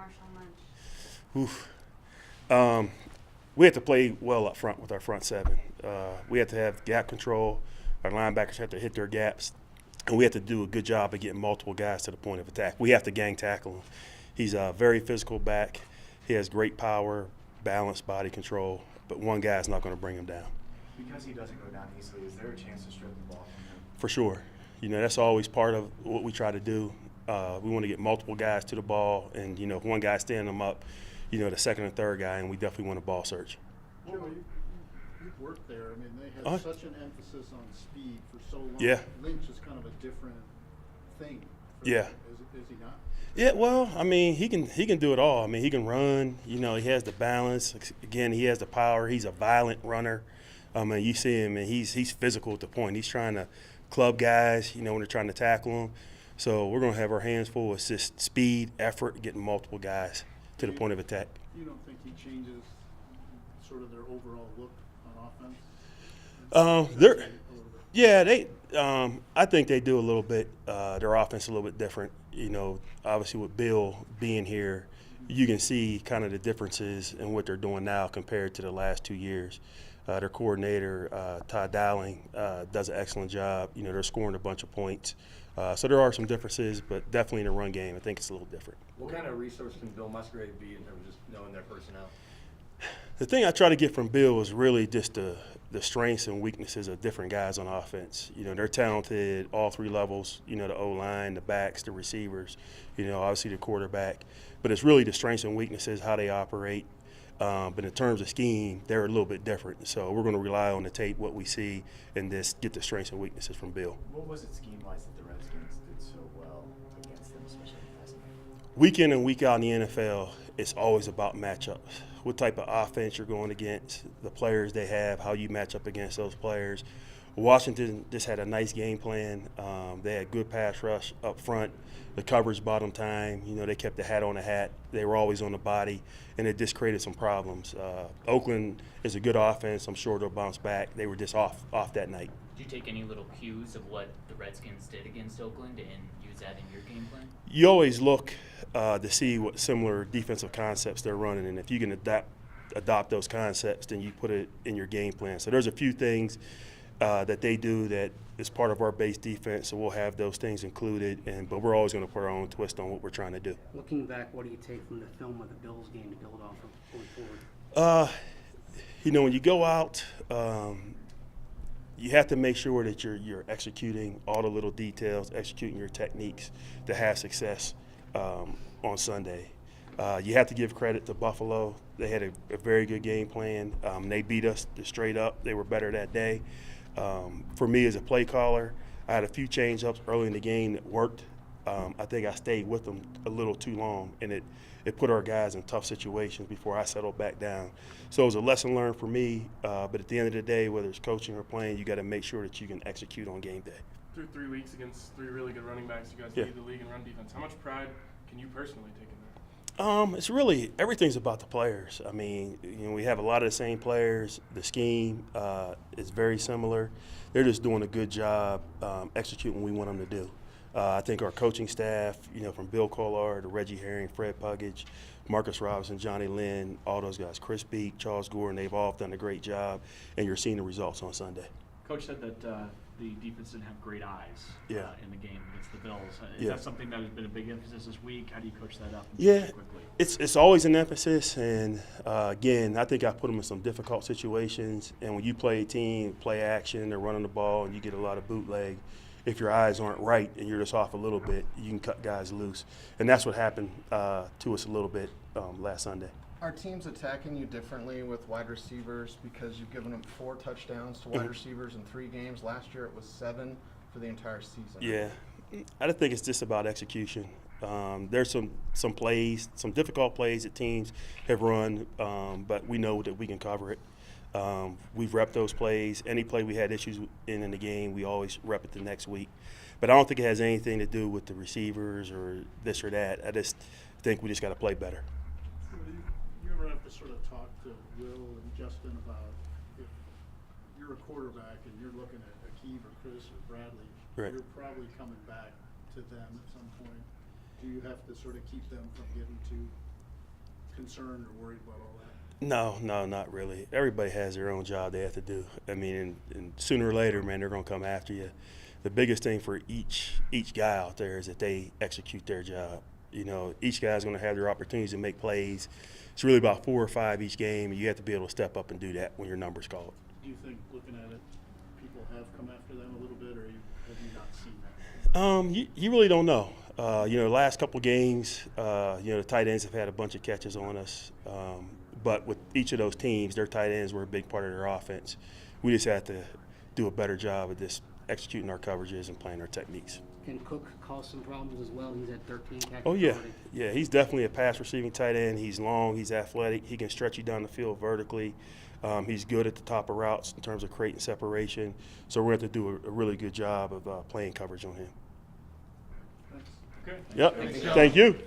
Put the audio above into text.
Marshall Lynch? Oof. We have to play well up front with our front seven. We have to have gap control. Our linebackers have to hit their gaps. And we have to do a good job of getting multiple guys to the point of attack. We have to gang tackle him. He's a very physical back. He has great power, balance, body control, but one guy is not going to bring him down. Because he doesn't go down easily, is there a chance to strip the ball from him? For sure. That's always part of what we try to do. We want to get multiple guys to the ball, and, if one guy's standing them up, the second and third guy, and we definitely want a ball search. Joe, you've worked there. I mean, they have such an emphasis on speed for so long. Yeah. Lynch is kind of a different thing. Yeah. Is he not? Yeah, well, I mean, he can do it all. I mean, he can run. He has the balance. Again, he has the power. He's a violent runner. I mean, you see him, and he's physical at the point. He's trying to club guys, when they're trying to tackle him. So we're going to have our hands full with just speed, effort, getting multiple guys to the point of attack. You don't think he changes sort of their overall look on offense? I think they do a little bit. Their offense a little bit different. Obviously with Bill being here, you can see kind of the differences in what they're doing now compared to the last 2 years. Their coordinator, Todd Dowling, does an excellent job. They're scoring a bunch of points. So there are some differences, but definitely in the run game, I think it's a little different. What kind of resource can Bill Musgrave be in terms of just knowing their personnel? The thing I try to get from Bill is really just the strengths and weaknesses of different guys on offense. They're talented all three levels, the O-line, the backs, the receivers, obviously the quarterback. But it's really the strengths and weaknesses, how they operate. But in terms of scheme, they're a little bit different. So we're going to rely on the tape, what we see, and just get the strengths and weaknesses from Bill. What was it scheme-wise that the Redskins did so well against them, especially last night? Week in and week out in the NFL, it's always about matchups. What type of offense you're going against, the players they have, how you match up against those players. Washington just had a nice game plan. They had good pass rush up front. The coverage bottom time, they kept the hat on the hat. They were always on the body, and it just created some problems. Oakland is a good offense. I'm sure they'll bounce back. They were just off that night. Did you take any little cues of what the Redskins did against Oakland and use that in your game plan? You always look to see what similar defensive concepts they're running, and if you can adopt those concepts, then you put it in your game plan. So there's a few things that they do that is part of our base defense, so we'll have those things included, but we're always going to put our own twist on what we're trying to do. Looking back, what do you take from the film of the Bills game to build off of going forward? When you go out, you have to make sure that you're executing all the little details, executing your techniques to have success on Sunday. You have to give credit to Buffalo. They had a very good game plan. They beat us straight up. They were better that day. For me as a play caller, I had a few change-ups early in the game that worked. I think I stayed with them a little too long, and it put our guys in tough situations before I settled back down. So it was a lesson learned for me, but at the end of the day, whether it's coaching or playing, you got to make sure that you can execute on game day. Through 3 weeks against three really good running backs, you guys lead the league in run defense. How much pride can you personally take in that? It's really everything's about the players. I mean, we have a lot of the same players. The scheme is very similar. They're just doing a good job executing what we want them to do. I think our coaching staff, from Bill Collard to Reggie Herring, Fred Puggage, Marcus Robinson, Johnny Lynn, all those guys, Chris Beak, Charles Gordon, they've all done a great job, and you're seeing the results on Sunday. Coach said that the defense didn't have great eyes in the game against the Bills. Is that something that has been a big emphasis this week? How do you coach that up quickly? It's always an emphasis, and again, I think I put them in some difficult situations, and when you play a team, play action, they're running the ball, and you get a lot of bootleg, if your eyes aren't right and you're just off a little bit, you can cut guys loose. And that's what happened to us a little bit last Sunday. Are teams attacking you differently with wide receivers because you've given them 4 touchdowns to wide receivers in 3 games? Last year it was 7 for the entire season. Yeah, I think it's just about execution. There's some plays, some difficult plays that teams have run, but we know that we can cover it. We've repped those plays. Any play we had issues in the game, we always rep it the next week. But I don't think it has anything to do with the receivers or this or that. I just think we just got to play better. You ever have to sort of talk to Will and Justin about if you're a quarterback and you're looking at Akeem or Chris or Bradley, you're probably coming back to them at some point. Do you have to sort of keep them from getting too concerned or worried about all that? No, not really. Everybody has their own job they have to do. I mean, and sooner or later, man, they're going to come after you. The biggest thing for each guy out there is that they execute their job. You know, each guy's going to have their opportunities to make plays. It's really about 4 or 5 each game, and you have to be able to step up and do that when your number's called. Do you think, looking at it, people have come after them a little bit, or have you not seen that? You really don't know. You know, the last couple games, you know, the tight ends have had a bunch of catches on us. But with each of those teams, their tight ends were a big part of their offense. We just had to do a better job of just executing our coverages and playing our techniques. Can Cook cause some problems as well? He's at 13 catches. Oh, yeah. already. Yeah, he's definitely a pass receiving tight end. He's long, he's athletic, he can stretch you down the field vertically. He's good at the top of routes in terms of creating separation. So we're going to have to do a really good job of playing coverage on him. Okay. Yep. Thank you.